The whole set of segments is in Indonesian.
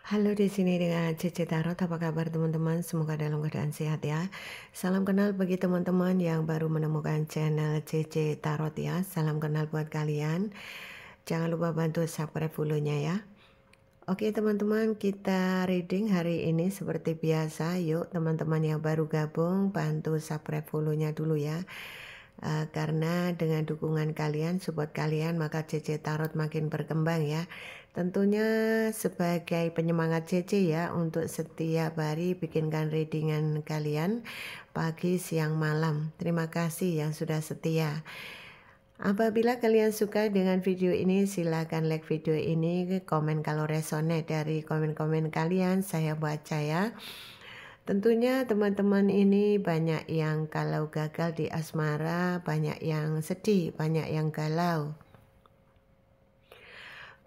Halo, di sini dengan Cici Tarot. Apa kabar teman-teman? Semoga dalam keadaan sehat ya. Salam kenal bagi teman-teman yang baru menemukan channel Cici Tarot ya. Salam kenal buat kalian. Jangan lupa bantu subscribe dulunya ya. Oke teman-teman, kita reading hari ini seperti biasa. Yuk teman-teman yang baru gabung, bantu subscribe dulunya dulu ya. Karena dengan dukungan kalian, support kalian, maka CC Tarot makin berkembang ya. Tentunya sebagai penyemangat CC ya, untuk setiap hari bikinkan readingan kalian pagi, siang, malam. Terima kasih yang sudah setia. Apabila kalian suka dengan video ini, silahkan like video ini, komen kalau resonate. Dari komen-komen kalian saya baca ya. Tentunya teman-teman ini banyak yang kalau gagal di asmara, banyak yang sedih, banyak yang galau.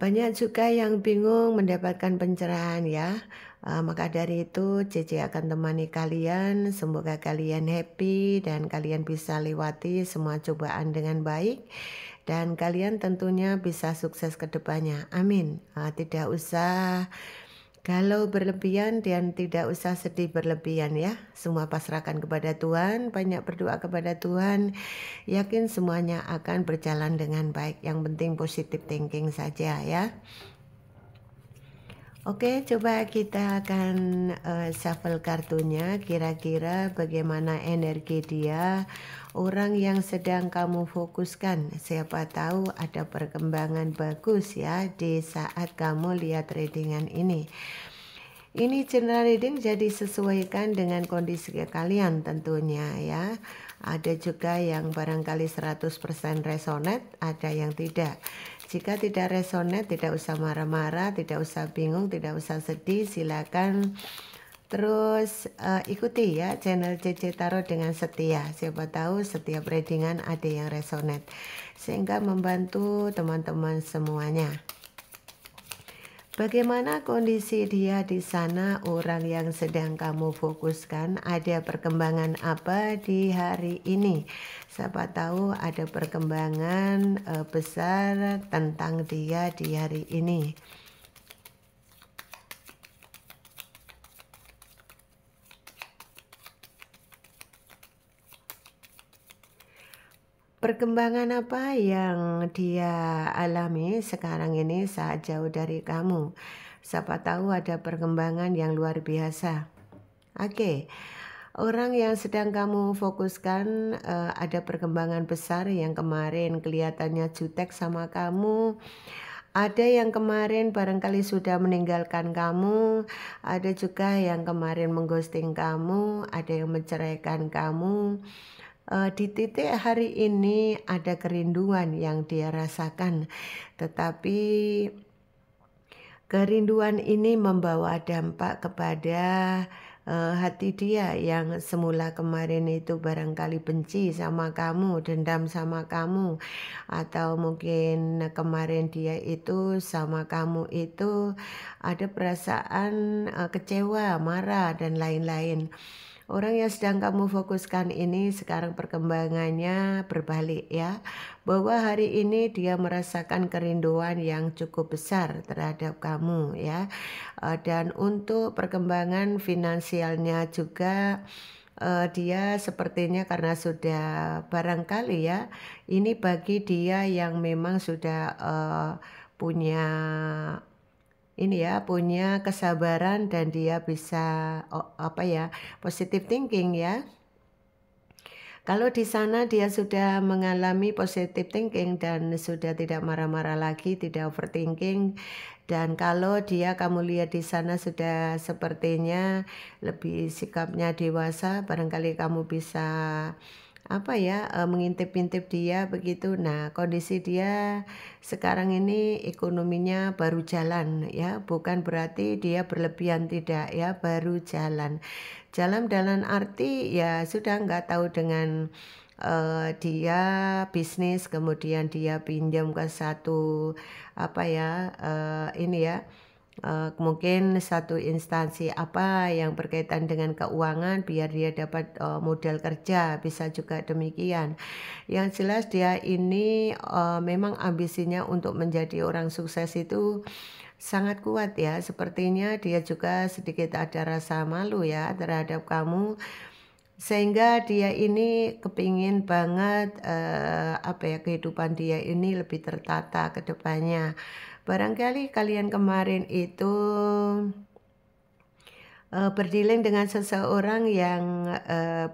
Banyak juga yang bingung mendapatkan pencerahan ya. Maka dari itu Cici akan temani kalian. Semoga kalian happy dan kalian bisa lewati semua cobaan dengan baik. Dan kalian tentunya bisa sukses ke depannya. Amin. Tidak usah galau berlebihan dan tidak usah sedih berlebihan ya. Semua pasrahkan kepada Tuhan, banyak berdoa kepada Tuhan. Yakin semuanya akan berjalan dengan baik. Yang penting positive thinking saja ya. Oke, coba kita akan shuffle kartunya. Kira-kira bagaimana energi dia, orang yang sedang kamu fokuskan. Siapa tahu ada perkembangan bagus ya di saat kamu lihat readingan ini. Ini general reading jadi sesuaikan dengan kondisi kalian tentunya ya. Ada juga yang barangkali 100% resonate, ada yang tidak. Jika tidak resonate, tidak usah marah-marah, tidak usah bingung, tidak usah sedih. Silakan terus ikuti ya channel CC Tarot dengan setia. Siapa tahu setiap readingan ada yang resonate, sehingga membantu teman-teman semuanya. Bagaimana kondisi dia di sana, orang yang sedang kamu fokuskan? Ada perkembangan apa di hari ini? Siapa tahu ada perkembangan besar tentang dia di hari ini. Perkembangan apa yang dia alami sekarang ini saat jauh dari kamu? Siapa tahu ada perkembangan yang luar biasa. Oke. Orang yang sedang kamu fokuskan ada perkembangan besar yang kemarin kelihatannya jutek sama kamu. Ada yang kemarin barangkali sudah meninggalkan kamu. Ada juga yang kemarin mengghosting kamu. Ada yang menceraikan kamu. Di titik hari ini ada kerinduan yang dia rasakan, tetapi kerinduan ini membawa dampak kepada hati dia yang semula kemarin itu barangkali benci sama kamu, dendam sama kamu, atau mungkin kemarin dia itu sama kamu itu ada perasaan kecewa, marah, dan lain-lain. Orang yang sedang kamu fokuskan ini sekarang perkembangannya berbalik ya. Bahwa hari ini dia merasakan kerinduan yang cukup besar terhadap kamu ya. Dan untuk perkembangan finansialnya juga dia sepertinya karena sudah barangkali ya. Ini bagi dia yang memang sudah punya ini ya, punya kesabaran dan dia bisa positive thinking ya. Kalau di sana dia sudah mengalami positive thinking dan sudah tidak marah-marah lagi, tidak overthinking, dan kalau dia kamu lihat di sana sudah sepertinya lebih sikapnya dewasa, barangkali kamu bisa mengintip-intip dia begitu. Nah, kondisi dia sekarang ini ekonominya baru jalan ya, bukan berarti dia berlebihan, tidak ya, baru jalan. Jalan dalam arti ya sudah nggak tahu dengan dia bisnis, kemudian dia pinjam ke satu mungkin satu instansi apa yang berkaitan dengan keuangan biar dia dapat modal kerja, bisa juga demikian. Yang jelas dia ini memang ambisinya untuk menjadi orang sukses itu sangat kuat ya. Sepertinya dia juga sedikit ada rasa malu ya terhadap kamu. Sehingga dia ini kepingin banget, apa ya, kehidupan dia ini lebih tertata ke depannya. Barangkali kalian kemarin itu berdealing dengan seseorang yang,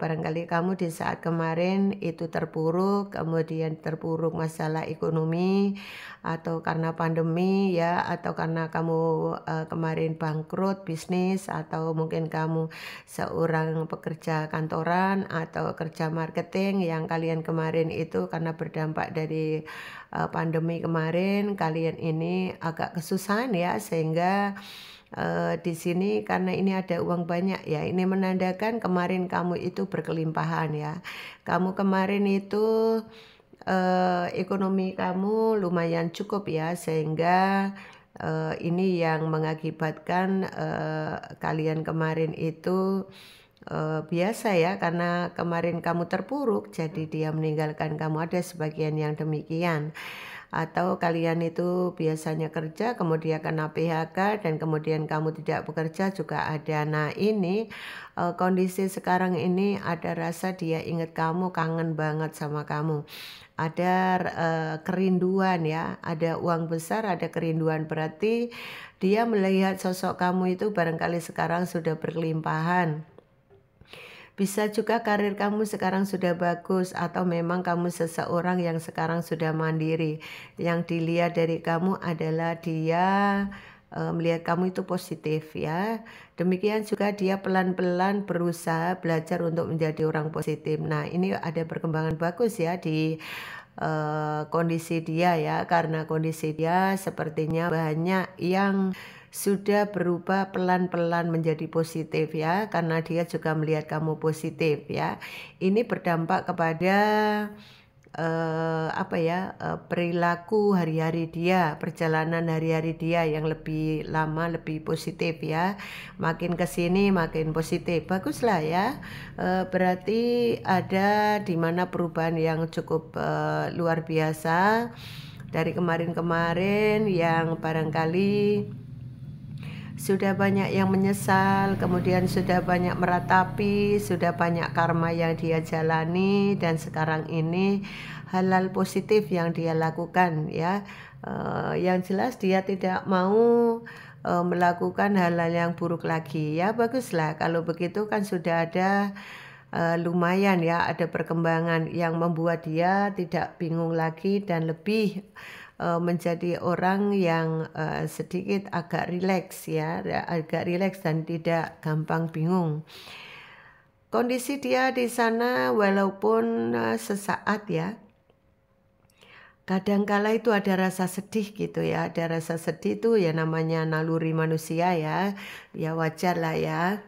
barangkali kamu di saat kemarin itu terpuruk, kemudian terpuruk masalah ekonomi, atau karena pandemi ya, atau karena kamu, kemarin bangkrut bisnis, atau mungkin kamu seorang pekerja kantoran atau kerja marketing yang kalian kemarin itu karena berdampak dari, pandemi kemarin, kalian ini agak kesusahan ya, sehingga di sini karena ini ada uang banyak ya, ini menandakan kemarin kamu itu berkelimpahan ya. Kamu kemarin itu, ekonomi kamu lumayan cukup ya, sehingga, ini yang mengakibatkan, kalian kemarin itu, biasa ya, karena kemarin kamu terpuruk, jadi dia meninggalkan kamu, ada sebagian yang demikian. Atau kalian itu biasanya kerja kemudian kena PHK dan kemudian kamu tidak bekerja juga ada. Nah ini, kondisi sekarang ini ada rasa dia ingat kamu, kangen banget sama kamu. Ada, kerinduan ya, ada uang besar, ada kerinduan, berarti dia melihat sosok kamu itu barangkali sekarang sudah berkelimpahan. Bisa juga karir kamu sekarang sudah bagus atau memang kamu seseorang yang sekarang sudah mandiri. Yang dilihat dari kamu adalah dia, melihat kamu itu positif ya. Demikian juga dia pelan-pelan berusaha belajar untuk menjadi orang positif. Nah, ini ada perkembangan bagus ya di, kondisi dia ya, karena kondisi dia sepertinya banyak yang sudah berubah pelan-pelan menjadi positif ya, karena dia juga melihat kamu positif ya. Ini berdampak kepada, apa ya, perilaku hari-hari dia, perjalanan hari-hari dia yang lebih lama lebih positif ya. Makin ke sini makin positif. Baguslah ya. Berarti ada di mana perubahan yang cukup, luar biasa dari kemarin-kemarin yang barangkali sudah banyak yang menyesal, kemudian sudah banyak meratapi, sudah banyak karma yang dia jalani, dan sekarang ini hal-hal positif yang dia lakukan ya. Yang jelas dia tidak mau, melakukan hal-hal yang buruk lagi ya. Baguslah kalau begitu, kan sudah ada, lumayan ya, ada perkembangan yang membuat dia tidak bingung lagi dan lebih, menjadi orang yang, sedikit agak rileks ya, agak rileks dan tidak gampang bingung. Kondisi dia di sana walaupun, sesaat ya, kadangkala itu ada rasa sedih gitu ya, ada rasa sedih itu ya, namanya naluri manusia ya, ya wajarlah ya.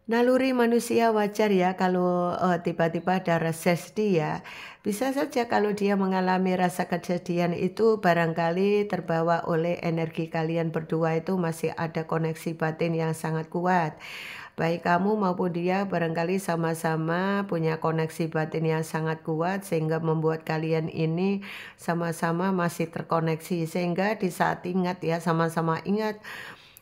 Naluri manusia wajar ya kalau, tiba-tiba ada rasa sedih ya. Bisa saja kalau dia mengalami rasa kesedihan itu barangkali terbawa oleh energi kalian berdua itu masih ada koneksi batin yang sangat kuat. Baik kamu maupun dia barangkali sama-sama punya koneksi batin yang sangat kuat sehingga membuat kalian ini sama-sama masih terkoneksi. Sehingga di saat ingat ya, sama-sama ingat,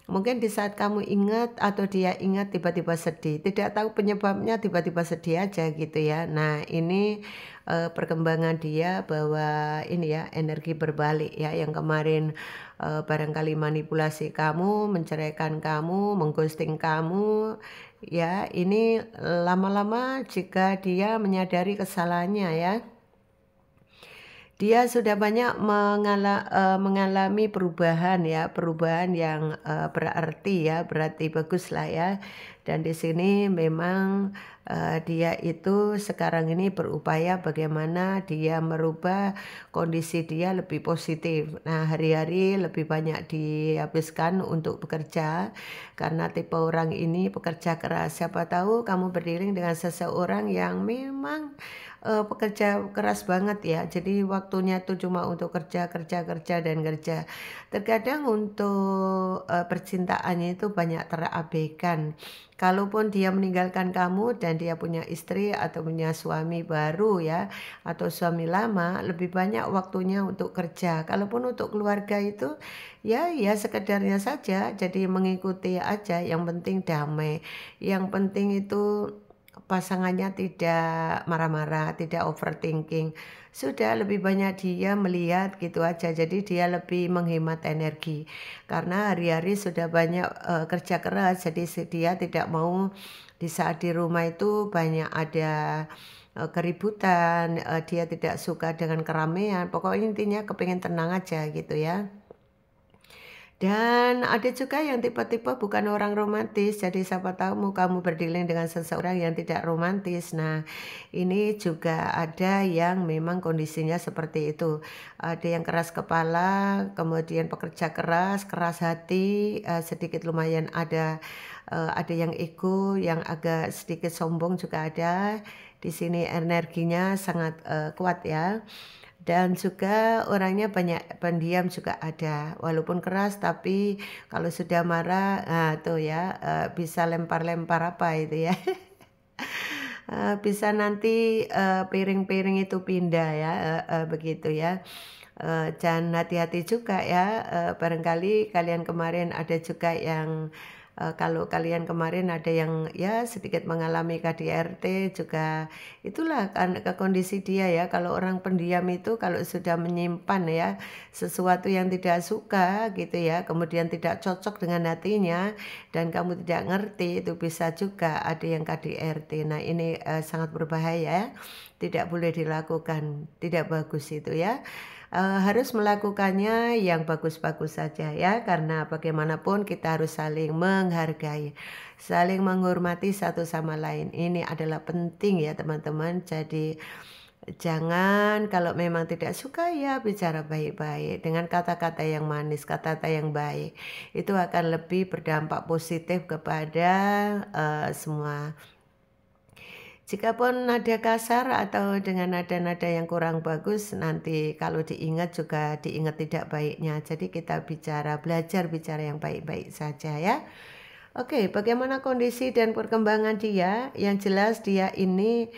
mungkin di saat kamu ingat atau dia ingat tiba-tiba sedih, tidak tahu penyebabnya tiba-tiba sedih aja gitu ya. Nah ini, perkembangan dia bahwa ini ya, energi berbalik ya, yang kemarin, barangkali manipulasi kamu, menceraikan kamu, mengghosting kamu, ya ini lama-lama jika dia menyadari kesalahannya ya, dia sudah banyak mengalami perubahan ya, perubahan yang, berarti ya, berarti baguslah ya. Dan di sini memang, dia itu sekarang ini berupaya bagaimana dia merubah kondisi dia lebih positif. Nah, hari-hari lebih banyak dihabiskan untuk bekerja, karena tipe orang ini pekerja keras. Siapa tahu kamu berdiri dengan seseorang yang memang, pekerja keras banget ya, jadi waktunya tuh cuma untuk kerja kerja kerja dan kerja. Terkadang untuk, percintaannya itu banyak terabaikan, Kalaupun dia meninggalkan kamu dan dia punya istri atau punya suami baru ya, atau suami lama, lebih banyak waktunya untuk kerja. Kalaupun untuk keluarga itu ya sekedarnya saja, jadi mengikuti aja, yang penting damai. Yang penting itu pasangannya tidak marah-marah, tidak overthinking. Sudah lebih banyak dia melihat gitu aja. Jadi dia lebih menghemat energi. Karena hari-hari sudah banyak kerja keras, jadi dia tidak mau di saat di rumah itu banyak ada keributan, dia tidak suka dengan keramaian. Pokoknya intinya kepingin tenang aja gitu ya. Dan ada juga yang tipe-tipe bukan orang romantis, jadi siapa tahu kamu berdealing dengan seseorang yang tidak romantis. Nah, ini juga ada yang memang kondisinya seperti itu. Ada yang keras kepala, kemudian pekerja keras, keras hati, sedikit lumayan ada yang ego, yang agak sedikit sombong juga ada. Di sini energinya sangat kuat ya. Dan juga orangnya banyak pendiam juga ada, walaupun keras tapi kalau sudah marah, nah tuh ya bisa lempar-lempar apa itu ya. Bisa nanti piring-piring itu pindah ya, begitu ya. Dan hati-hati juga ya, barangkali kalian kemarin ada juga yang kalau kalian kemarin ada yang ya sedikit mengalami KDRT juga, itulah kan ke kondisi dia ya. Kalau orang pendiam itu kalau sudah menyimpan ya sesuatu yang tidak suka gitu ya, kemudian tidak cocok dengan hatinya dan kamu tidak ngerti, itu bisa juga ada yang KDRT. Nah ini sangat berbahaya ya, tidak boleh dilakukan, tidak bagus itu ya. Harus melakukannya yang bagus-bagus saja ya, karena bagaimanapun kita harus saling menghargai, saling menghormati satu sama lain. Ini adalah penting ya teman-teman. Jadi jangan, kalau memang tidak suka ya bicara baik-baik dengan kata-kata yang manis, kata-kata yang baik. Itu akan lebih berdampak positif kepada semua. Jikapun nada kasar atau dengan nada-nada yang kurang bagus, nanti kalau diingat juga diingat tidak baiknya. Jadi kita belajar bicara yang baik-baik saja ya. Oke, bagaimana kondisi dan perkembangan dia? Yang jelas dia ini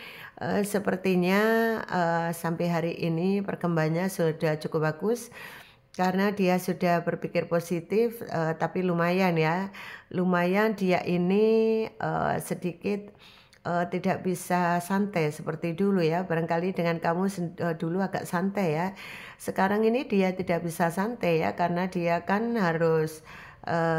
sepertinya sampai hari ini perkembangannya sudah cukup bagus. Karena dia sudah berpikir positif, tapi lumayan ya. Lumayan dia ini sedikit tidak bisa santai seperti dulu ya. Barangkali dengan kamu dulu agak santai ya. Sekarang ini dia tidak bisa santai ya, karena dia kan harus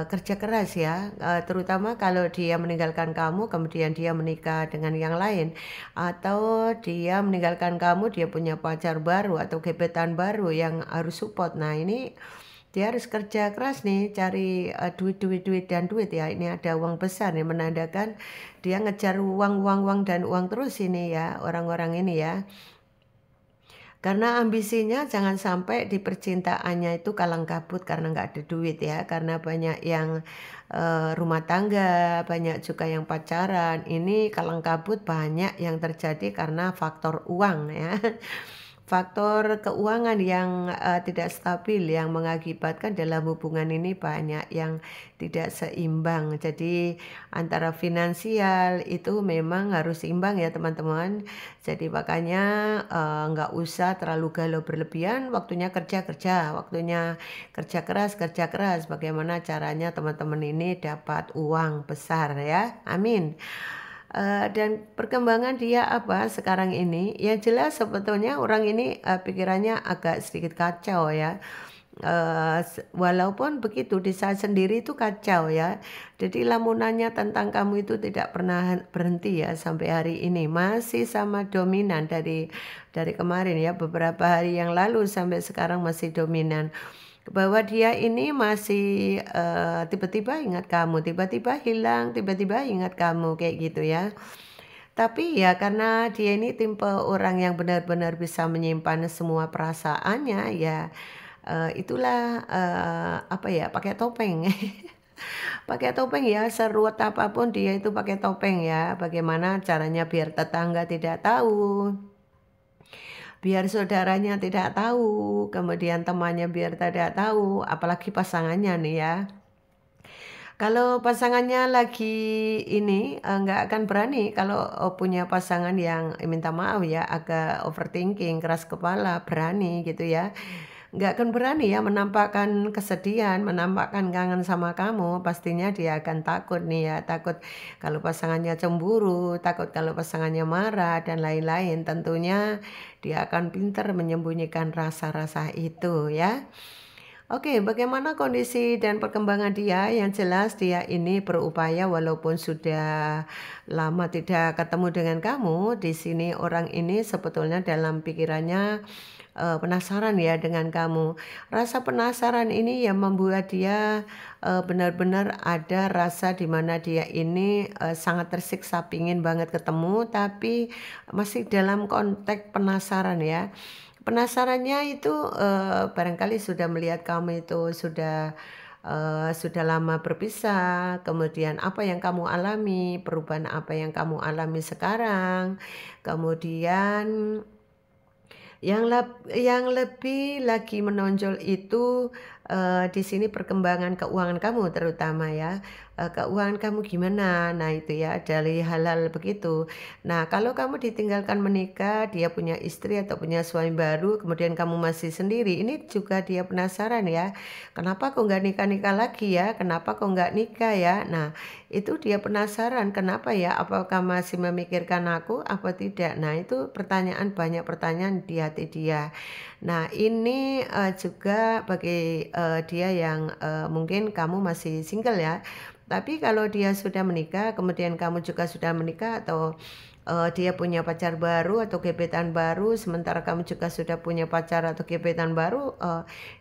kerja keras ya, terutama kalau dia meninggalkan kamu kemudian dia menikah dengan yang lain, atau dia meninggalkan kamu dia punya pacar baru atau gebetan baru yang harus support. Nah ini dia harus kerja keras nih, cari duit dan duit ya. Ini ada uang besar nih, menandakan dia ngejar uang dan uang terus ini ya, orang-orang ini ya. Karena ambisinya jangan sampai di percintaannya itu kalang kabut karena nggak ada duit ya. Karena banyak yang rumah tangga, banyak juga yang pacaran. Ini kalang kabut banyak yang terjadi karena faktor uang ya. Faktor keuangan yang tidak stabil yang mengakibatkan dalam hubungan ini banyak yang tidak seimbang. Jadi antara finansial itu memang harus seimbang ya teman-teman. Jadi makanya nggak usah terlalu galau berlebihan. Waktunya kerja, waktunya kerja keras. Bagaimana caranya teman-teman ini dapat uang besar ya? Amin. Dan perkembangan dia apa sekarang ini? Yang jelas sebetulnya orang ini pikirannya agak sedikit kacau ya. Walaupun begitu di saat sendiri itu kacau ya. Jadi lamunannya tentang kamu itu tidak pernah berhenti ya sampai hari ini, masih sama dominan dari kemarin ya, beberapa hari yang lalu sampai sekarang masih dominan. Bahwa dia ini masih tiba-tiba ingat kamu, tiba-tiba hilang, tiba-tiba ingat kamu kayak gitu ya. Tapi ya karena dia ini tipe orang yang benar-benar bisa menyimpan semua perasaannya ya, itulah apa ya, pakai topeng. Pakai topeng ya, seruat apapun dia itu pakai topeng ya. Bagaimana caranya biar tetangga tidak tahu, biar saudaranya tidak tahu, kemudian temannya biar tidak tahu, apalagi pasangannya nih ya. Kalau pasangannya lagi ini, nggak akan berani kalau, punya pasangan yang minta maaf ya, agak overthinking, keras kepala, berani gitu ya. Nggak akan berani ya menampakkan kesedihan, menampakkan kangen sama kamu, pastinya dia akan takut nih ya, takut kalau pasangannya cemburu, takut kalau pasangannya marah, dan lain-lain. Tentunya dia akan pintar menyembunyikan rasa-rasa itu ya. Oke, bagaimana kondisi dan perkembangan dia? Yang jelas dia ini berupaya walaupun sudah lama tidak ketemu dengan kamu. Di sini orang ini sebetulnya dalam pikirannya penasaran ya dengan kamu. Rasa penasaran ini yang membuat dia benar-benar ada rasa di mana dia ini sangat tersiksa, pingin banget ketemu, tapi masih dalam konteks penasaran ya. Penasarannya itu barangkali sudah melihat kamu itu sudah lama berpisah, kemudian apa yang kamu alami, perubahan apa yang kamu alami sekarang, kemudian yang lebih lagi menonjol itu, di sini perkembangan keuangan kamu terutama ya, keuangan kamu gimana? Nah itu ya, dari hal-hal begitu. Nah kalau kamu ditinggalkan menikah, dia punya istri atau punya suami baru, kemudian kamu masih sendiri, ini juga dia penasaran ya, kenapa kok nggak nikah-nikah lagi ya? Kenapa kok nggak nikah ya? Nah itu dia penasaran, kenapa ya? Apakah masih memikirkan aku apa tidak? Nah itu pertanyaan, banyak pertanyaan di hati dia. Nah ini juga bagi dia yang mungkin kamu masih single ya. Tapi kalau dia sudah menikah, kemudian kamu juga sudah menikah, atau dia punya pacar baru atau gebetan baru, sementara kamu juga sudah punya pacar atau gebetan baru,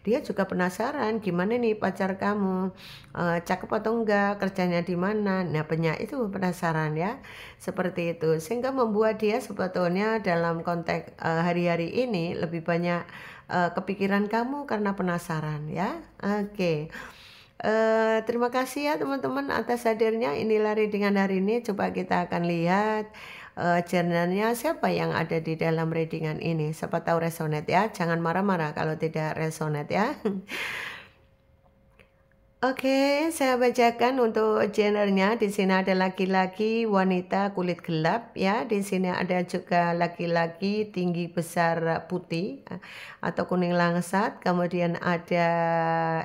dia juga penasaran gimana nih pacar kamu, cakep atau enggak, kerjanya di mana. Nah banyak itu penasaran ya, seperti itu, sehingga membuat dia sebetulnya dalam konteks hari-hari ini lebih banyak kepikiran kamu karena penasaran ya. Oke. Terima kasih ya teman-teman atas hadirnya. Inilah readingan hari ini. Coba kita akan lihat journalnya siapa yang ada di dalam readingan ini. Siapa tahu resonate ya. Jangan marah-marah kalau tidak resonate ya. Oke, saya bacakan untuk gendernya. Di sini ada laki-laki, wanita, kulit gelap ya. Di sini ada juga laki-laki tinggi besar putih atau kuning langsat. Kemudian ada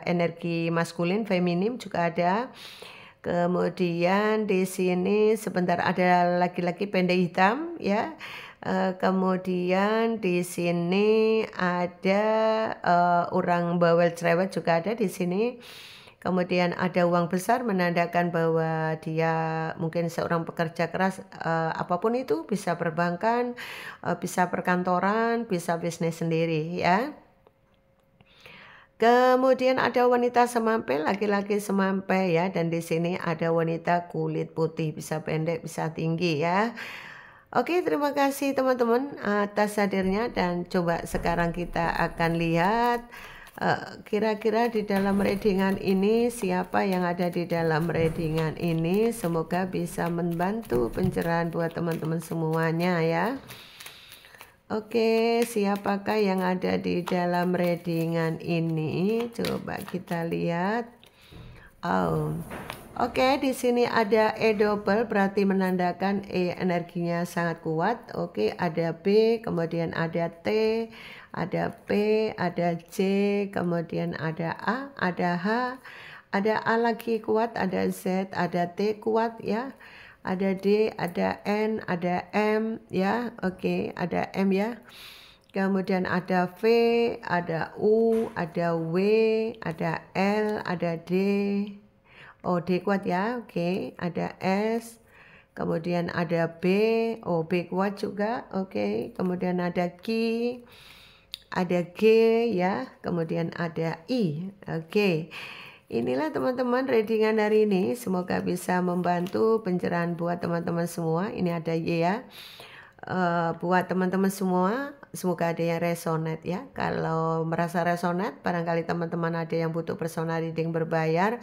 energi maskulin, feminim juga ada. Kemudian di sini sebentar ada laki-laki pendek hitam ya. Kemudian di sini ada orang bawel cerewet juga ada di sini. Kemudian ada uang besar menandakan bahwa dia mungkin seorang pekerja keras, apapun itu, bisa perbankan, bisa perkantoran, bisa bisnis sendiri ya. Kemudian ada wanita semampai, laki-laki semampai ya, dan di sini ada wanita kulit putih, bisa pendek, bisa tinggi ya. Oke, terima kasih teman-teman atas hadirnya, dan coba sekarang kita akan lihat kira-kira di dalam readingan ini siapa yang ada di dalam readingan ini. Semoga bisa membantu pencerahan buat teman-teman semuanya ya. Oke, siapakah yang ada di dalam readingan ini? Coba kita lihat. Oh, oke, di sini ada E double, berarti menandakan E energinya sangat kuat. Oke, ada B, kemudian ada T, ada P, ada C, kemudian ada A, ada H, ada A lagi kuat, ada Z, ada T kuat ya, ada D, ada N, ada M ya. Oke, ada M ya. Kemudian ada V, ada U, ada W, ada L, ada D. Oh, D kuat ya. Oke, ada S. Kemudian ada B. Oh, B kuat juga. Oke, kemudian ada Q, ada G ya, kemudian ada I. Oke, inilah teman-teman readingan hari ini. Semoga bisa membantu pencerahan buat teman-teman semua. Ini ada Y ya. Buat teman-teman semua, semoga ada yang resonate ya. Kalau merasa resonate, barangkali teman-teman ada yang butuh personal reading berbayar,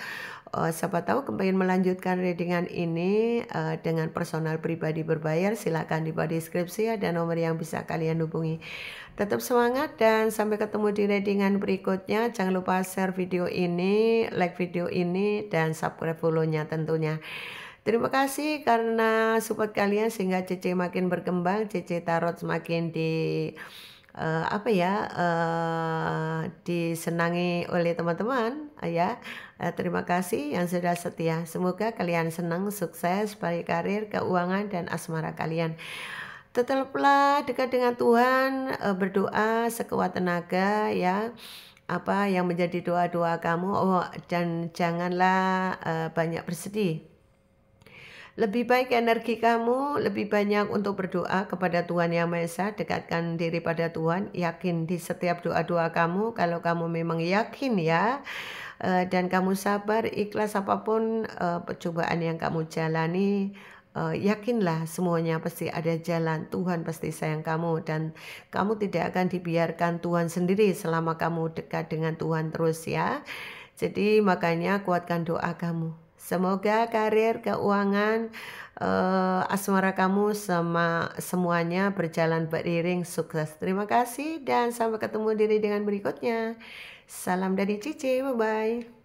siapa tahu pengen melanjutkan readingan ini dengan personal pribadi berbayar, silakan di bawah deskripsi ada nomor yang bisa kalian hubungi. Tetap semangat dan sampai ketemu di readingan berikutnya. Jangan lupa share video ini, like video ini, dan subscribe follow-nya tentunya. Terima kasih karena support kalian sehingga CC makin berkembang, CC Tarot semakin disenangi oleh teman-teman ya. Terima kasih yang sudah setia. Semoga kalian senang, sukses baik karir, keuangan, dan asmara kalian. Tetaplah dekat dengan Tuhan, berdoa sekuat tenaga ya. Apa yang menjadi doa-doa kamu, dan janganlah banyak bersedih. Lebih baik energi kamu lebih banyak untuk berdoa kepada Tuhan Yang Maha Esa, dekatkan diri pada Tuhan, yakin di setiap doa-doa kamu. Kalau kamu memang yakin ya, dan kamu sabar, ikhlas apapun percobaan yang kamu jalani, yakinlah semuanya pasti ada jalan. Tuhan pasti sayang kamu dan kamu tidak akan dibiarkan Tuhan sendiri selama kamu dekat dengan Tuhan terus ya. Jadi makanya kuatkan doa kamu. Semoga karir, keuangan, asmara kamu semuanya berjalan beriring sukses. Terima kasih dan sampai ketemu di readingan berikutnya. Salam dari Cici, bye-bye.